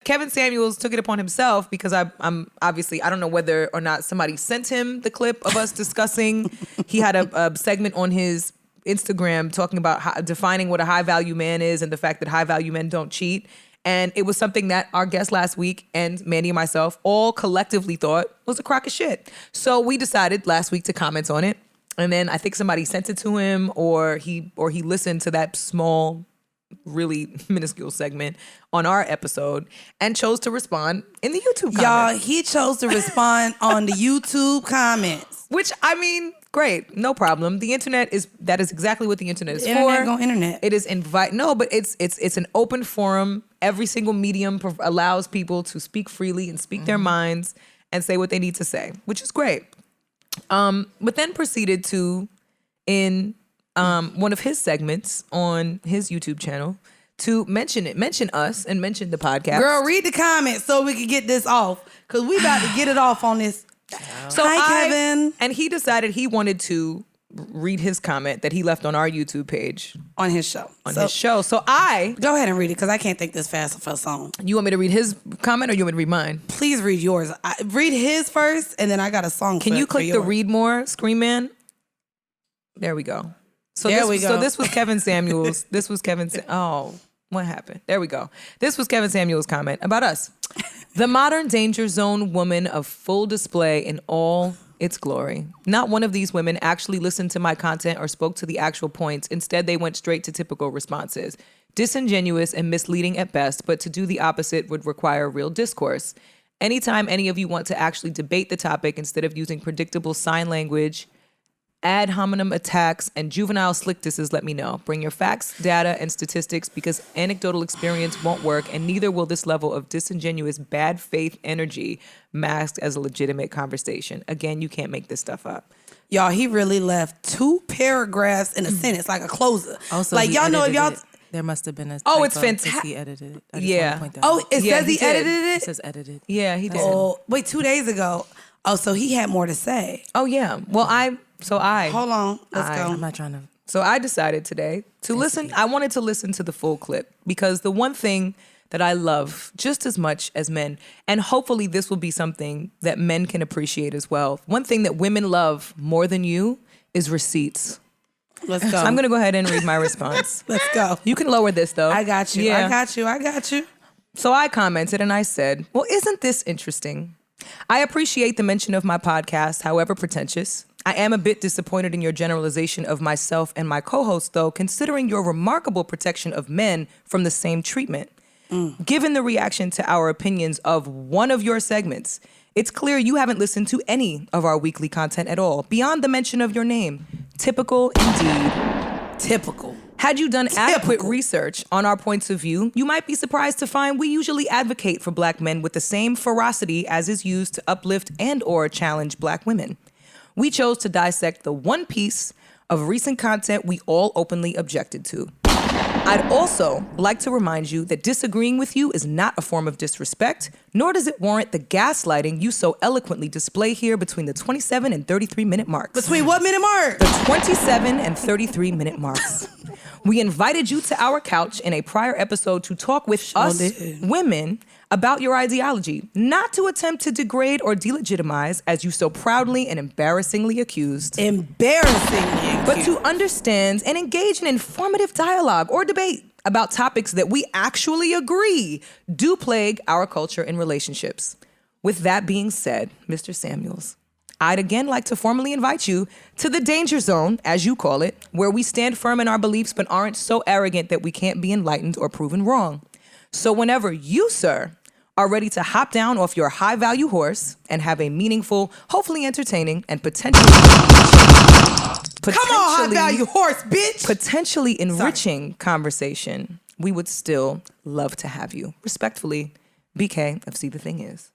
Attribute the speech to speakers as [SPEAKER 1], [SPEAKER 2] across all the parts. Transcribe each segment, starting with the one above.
[SPEAKER 1] Kevin Samuels took it upon himself because I'm obviously, I don't know whether or not somebody sent him the clip of us discussing. He had a segment on his Instagram talking about defining what a high value man is and the fact that high value men don't cheat. And it was something that our guest last week and Mandy and myself all collectively thought was a crock of shit. So we decided last week to comment on it. And then I think somebody sent it to him or he listened to that small, really minuscule segment on our episode and chose to respond in the YouTube comments.
[SPEAKER 2] Y'all, he chose to respond on the YouTube comments.
[SPEAKER 1] Which, I mean, great, no problem. The internet that is exactly what the internet is for.
[SPEAKER 2] Internet go internet.
[SPEAKER 1] It is it's an open forum. Every single medium allows people to speak freely and speak their minds and say what they need to say, which is great. But then proceeded to, in one of his segments on his YouTube channel, to mention us and mention the podcast.
[SPEAKER 2] Girl, read the comments so we can get this off, because we about to get it off on this.
[SPEAKER 1] So
[SPEAKER 2] Hi, Kevin.
[SPEAKER 1] And he decided he wanted to read his comment that he left on our YouTube page.
[SPEAKER 2] On his show.
[SPEAKER 1] His show. So I...
[SPEAKER 2] Go ahead and read it, because I can't think this fast for a song.
[SPEAKER 1] You want me to read his comment or you want me to read mine?
[SPEAKER 2] Please read yours. Read his first, and then I got a song
[SPEAKER 1] Can you click the read more, Scream Man? There we go. So this was Kevin Samuels. Oh, what happened? There we go. This was Kevin Samuels' comment about us. The modern danger zone woman of full display in all its glory. Not one of these women actually listened to my content or spoke to the actual points. Instead, they went straight to typical responses. Disingenuous and misleading at best, but to do the opposite would require real discourse. Anytime any of you want to actually debate the topic instead of using predictable sign language, ad hominem attacks, and juvenile slick disses, let me know. Bring your facts, data, and statistics, because anecdotal experience won't work, and neither will this level of disingenuous bad faith energy masked as a legitimate conversation. Again, you can't make this stuff up.
[SPEAKER 2] Y'all, he really left 2 paragraphs in a sentence, like a closer.
[SPEAKER 3] Also,
[SPEAKER 2] like, y'all know if y'all...
[SPEAKER 3] There must have been a
[SPEAKER 1] typo. Oh, it's
[SPEAKER 3] fantastic. He edited it. I just want to point that out.
[SPEAKER 2] It says he edited it?
[SPEAKER 3] It says edited.
[SPEAKER 1] Yeah, he did.
[SPEAKER 2] Oh, wait, 2 days ago. Oh, so he had more to say.
[SPEAKER 1] Oh, yeah. Well,
[SPEAKER 2] Hold on. Let's go.
[SPEAKER 3] I'm not trying to...
[SPEAKER 1] So I decided today to listen. I wanted to listen to the full clip because the one thing that I love just as much as men, and hopefully this will be something that men can appreciate as well. One thing that women love more than you is receipts.
[SPEAKER 2] Let's go.
[SPEAKER 1] So I'm going to go ahead and read my response.
[SPEAKER 2] Let's go.
[SPEAKER 1] You can lower this though.
[SPEAKER 2] I got you.
[SPEAKER 1] Yeah.
[SPEAKER 2] I got you.
[SPEAKER 1] So I commented and I said, well, isn't this interesting? I appreciate the mention of my podcast, however pretentious. I am a bit disappointed in your generalization of myself and my co-host, though, considering your remarkable protection of men from the same treatment. Given the reaction to our opinions of one of your segments, it's clear you haven't listened to any of our weekly content at all, beyond the mention of your name. Typical indeed.
[SPEAKER 2] Typical.
[SPEAKER 1] Had you done adequate research on our points of view, you might be surprised to find we usually advocate for black men with the same ferocity as is used to uplift and or challenge black women. We chose to dissect the one piece of recent content we all openly objected to. I'd also like to remind you that disagreeing with you is not a form of disrespect, nor does it warrant the gaslighting you so eloquently display here between the 27 and 33 minute marks.
[SPEAKER 2] Between what minute mark?
[SPEAKER 1] The 27 and 33 minute marks. We invited you to our couch in a prior episode to talk with us women about your ideology, not to attempt to degrade or delegitimize as you so proudly and embarrassingly accused. But to understand and engage in informative dialogue or debate about topics that we actually agree do plague our culture and relationships. With that being said, Mr. Samuels, I'd again like to formally invite you to the danger zone, as you call it, where we stand firm in our beliefs but aren't so arrogant that we can't be enlightened or proven wrong. So whenever you, sir, are ready to hop down off your high-value horse and have a meaningful, hopefully entertaining, and potentially
[SPEAKER 2] high-value horse, bitch!
[SPEAKER 1] Potentially enriching conversation, we would still love to have you. Respectfully, BK of See the Thing Is.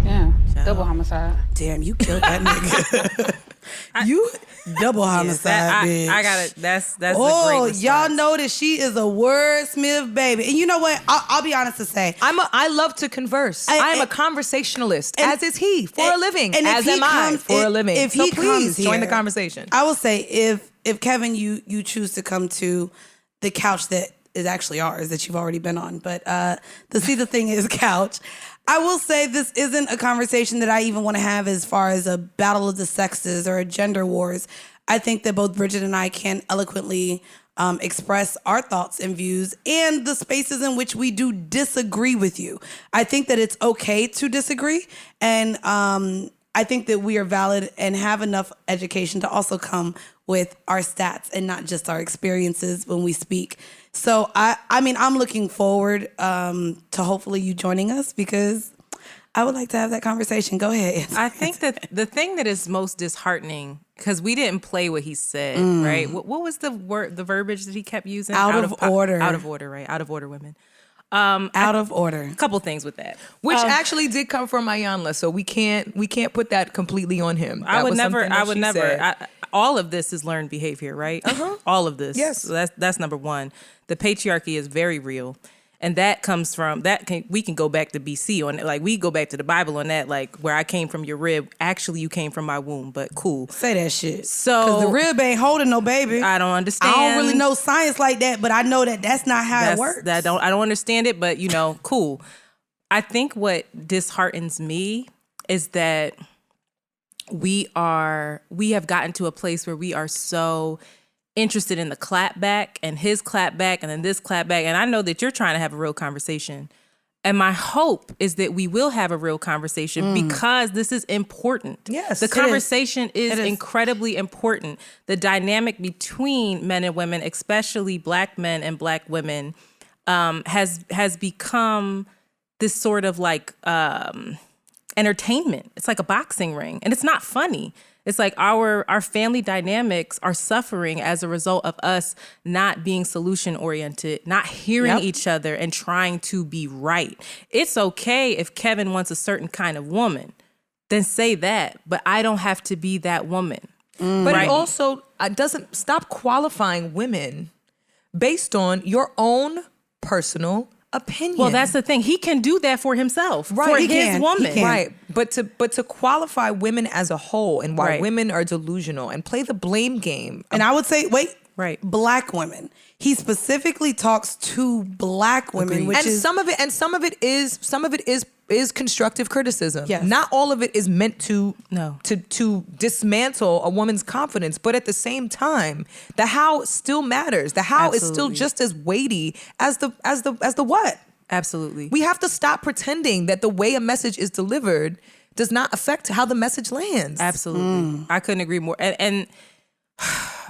[SPEAKER 4] Yeah, double homicide.
[SPEAKER 2] Damn, you killed that nigga. You double homicide, bitch.
[SPEAKER 3] I got it. That's a great response.
[SPEAKER 2] Y'all know that she is a wordsmith, baby. And you know what? I'll be honest to say,
[SPEAKER 1] I love to converse. I am a conversationalist, as is he for a living,
[SPEAKER 2] and
[SPEAKER 1] as am I for a living.
[SPEAKER 2] If
[SPEAKER 1] so
[SPEAKER 2] he
[SPEAKER 1] please
[SPEAKER 2] comes
[SPEAKER 1] join the
[SPEAKER 2] here,
[SPEAKER 1] conversation.
[SPEAKER 2] I will say, if Kevin, you choose to come to the couch that is actually ours that you've already been on. But the See the Thing Is couch, I will say this isn't a conversation that I even want to have as far as a battle of the sexes or a gender wars. I think that both Bridget and I can eloquently express our thoughts and views and the spaces in which we do disagree with you. I think that it's okay to disagree. And I think that we are valid and have enough education to also come with our stats and not just our experiences when we speak. So, I mean, I'm looking forward to hopefully you joining us because I would like to have that conversation. Go ahead.
[SPEAKER 3] I think that the thing that is most disheartening, because we didn't play what he said, right? What was the word, the verbiage that he kept using?
[SPEAKER 2] Out of order.
[SPEAKER 3] Out of order, right? Out of order women.
[SPEAKER 2] Out of order.
[SPEAKER 3] A couple things with that.
[SPEAKER 1] Which actually did come from Ayanla, so we can't put that completely on him. That
[SPEAKER 3] I would
[SPEAKER 1] was
[SPEAKER 3] never.
[SPEAKER 1] something that she said.
[SPEAKER 3] All of this is learned behavior, right? All of this.
[SPEAKER 1] Yes.
[SPEAKER 3] So that's number one. The patriarchy is very real. And that comes from we can go back to BC on it. Like we go back to the Bible on that, like where I came from your rib. Actually, you came from my womb, but cool.
[SPEAKER 2] Say that shit.
[SPEAKER 3] So
[SPEAKER 2] because the rib ain't holding no baby.
[SPEAKER 3] I don't understand.
[SPEAKER 2] I don't really know science like that, but I know that that's not how it works.
[SPEAKER 3] I don't understand it, but cool. I think what disheartens me is that we have gotten to a place where we are so interested in the clap back and his clap back and then this clap back. And I know that you're trying to have a real conversation. And my hope is that we will have a real conversation because this is important.
[SPEAKER 2] Yes,
[SPEAKER 3] the conversation is incredibly important. The dynamic between men and women, especially Black men and Black women, has become this sort of like entertainment. It's like a boxing ring, and it's not funny. It's like our family dynamics are suffering as a result of us not being solution oriented, not hearing each other and trying to be right. It's okay if Kevin wants a certain kind of woman, then say that, but I don't have to be that woman.
[SPEAKER 1] But it also doesn't stop qualifying women based on your own personal opinion.
[SPEAKER 3] Well, that's the thing. He can do that for himself, for his woman.
[SPEAKER 1] Right. But to qualify women as a whole and why women are delusional and play the blame game.
[SPEAKER 2] And I would say, Black women. He specifically talks to Black women, which is
[SPEAKER 1] some of it is constructive criticism.
[SPEAKER 2] Yes.
[SPEAKER 1] Not all of it is meant to dismantle a woman's confidence, but at the same time, the how still matters. The how is still just as weighty as the what.
[SPEAKER 3] Absolutely.
[SPEAKER 1] We have to stop pretending that the way a message is delivered does not affect how the message lands.
[SPEAKER 3] Absolutely. I couldn't agree more. And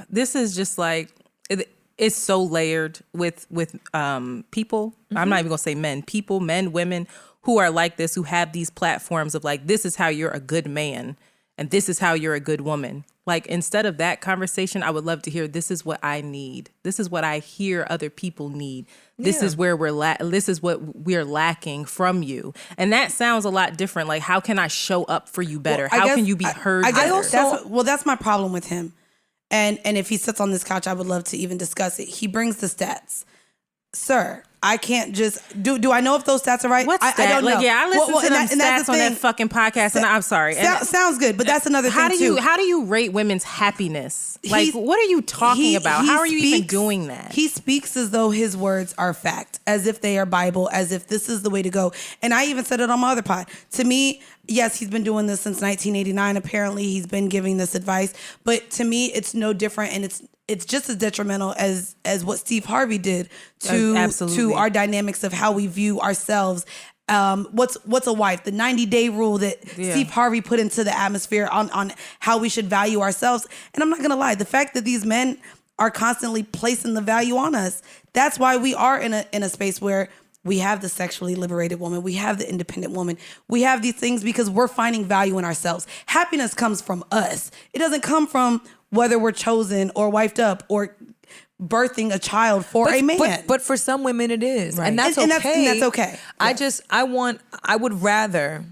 [SPEAKER 3] this is just like it's so layered with people. I'm not even gonna say men, people, men, women who are like this, who have these platforms of like, this is how you're a good man and this is how you're a good woman. Like, instead of that conversation, I would love to hear, this is what I need. This is what I hear other people need. This is where this is what we're lacking from you. And that sounds a lot different. Like, how can I show up for you better? How can you be heard better?
[SPEAKER 2] That's my problem with him. And if he sits on this couch, I would love to even discuss it. He brings the stats. Sir, I can't just do I know if those stats are right?
[SPEAKER 3] What stats?
[SPEAKER 2] I don't know.
[SPEAKER 3] I listen to them stats on that fucking podcast, and I'm sorry.
[SPEAKER 2] Sounds good, but that's another thing too.
[SPEAKER 3] How do you rate women's happiness? Like, what are you talking about? How are you even doing that?
[SPEAKER 2] He speaks as though his words are fact, as if they are Bible, as if this is the way to go. And I even said it on my other pod. To me, yes, he's been doing this since 1989. Apparently, he's been giving this advice. But to me, it's no different, and it's just as detrimental as what Steve Harvey did to our dynamics of how we view ourselves. What's a wife? The 90-day rule that Steve Harvey put into the atmosphere on how we should value ourselves. And I'm not gonna lie, the fact that these men are constantly placing the value on us, that's why we are in a space where we have the sexually liberated woman. We have the independent woman. We have these things because we're finding value in ourselves. Happiness comes from us. It doesn't come from whether we're chosen or wifed up or birthing a child for a man.
[SPEAKER 1] But for some women it is.
[SPEAKER 2] Right.
[SPEAKER 1] And that's okay.
[SPEAKER 2] And that's okay.
[SPEAKER 1] I would rather,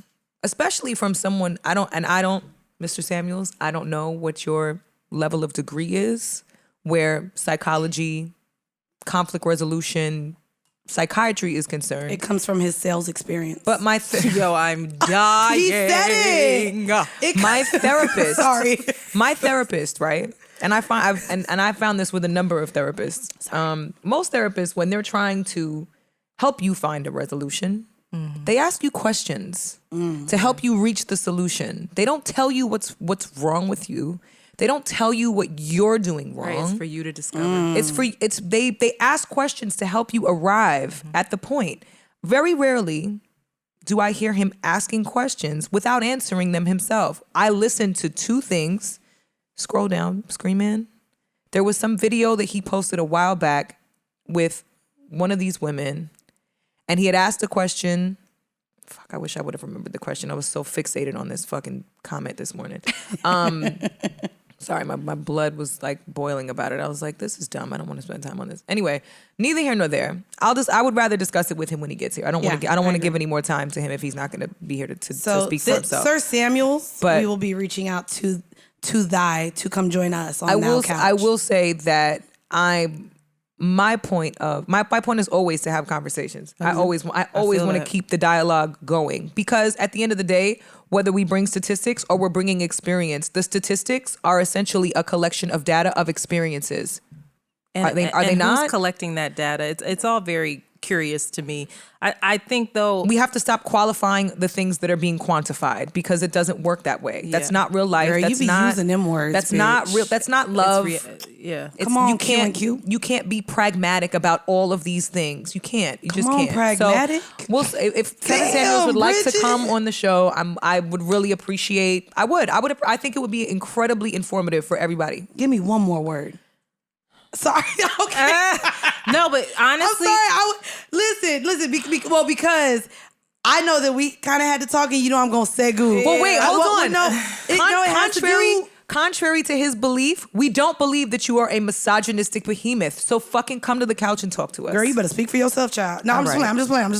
[SPEAKER 1] especially from someone, Mr. Samuels, I don't know what your level of degree is, where psychology, conflict resolution, psychiatry is concerned.
[SPEAKER 2] It comes from his sales experience.
[SPEAKER 1] But I'm dying.
[SPEAKER 2] He said it.
[SPEAKER 1] My therapist.
[SPEAKER 2] Sorry.
[SPEAKER 1] My therapist, right? and I found this with a number of therapists. Most therapists, when they're trying to help you find a resolution, they ask you questions to help you reach the solution. They don't tell you what's wrong with you. They don't tell you what you're doing wrong.
[SPEAKER 3] Right, it's for you to discover.
[SPEAKER 1] They ask questions to help you arrive at the point. Very rarely do I hear him asking questions without answering them himself. I listened to 2 things. Scroll down, Scream Man. There was some video that he posted a while back with one of these women, and he had asked a question. Fuck, I wish I would have remembered the question. I was so fixated on this fucking comment this morning. Sorry, my blood was like boiling about it. I was like, this is dumb. I don't want to spend time on this. Anyway, neither here nor there. I would rather discuss it with him when he gets here. I don't want to give any more time to him if he's not going to be here to speak for himself.
[SPEAKER 2] Sir Samuels, we will be reaching out to thy to come join us on Now Couch.
[SPEAKER 1] I will say that my point is always to have conversations. I always want to keep the dialogue going, because at the end of the day, whether we bring statistics or we're bringing experience, the statistics are essentially a collection of data of experiences.
[SPEAKER 3] Are they not? Who's collecting that data? It's all very curious to me. I think though
[SPEAKER 1] we have to stop qualifying the things that are being quantified, because it doesn't work that way. Yeah. That's not real life.
[SPEAKER 2] Girl,
[SPEAKER 1] that's
[SPEAKER 2] you be
[SPEAKER 1] not
[SPEAKER 2] using them words.
[SPEAKER 1] That's
[SPEAKER 2] bitch.
[SPEAKER 1] not real. That's not love.
[SPEAKER 2] Come on,
[SPEAKER 1] you can't be pragmatic about all of these things. You can't. You just can't.
[SPEAKER 2] Pragmatic.
[SPEAKER 1] So if Kevin Samuels would like to come on the show, I would really appreciate. I think it would be incredibly informative for everybody.
[SPEAKER 2] Give me one more word. Sorry. Okay.
[SPEAKER 3] No, but honestly,
[SPEAKER 2] I'm sorry. Listen. Because I know that we kind of had to talk, and I'm gonna say good.
[SPEAKER 1] Well, wait, hold
[SPEAKER 2] on.
[SPEAKER 1] Contrary to his belief, we don't believe that you are a misogynistic behemoth. So fucking come to the couch and talk to us.
[SPEAKER 2] Girl, you better speak for yourself, child. No, I'm just playing.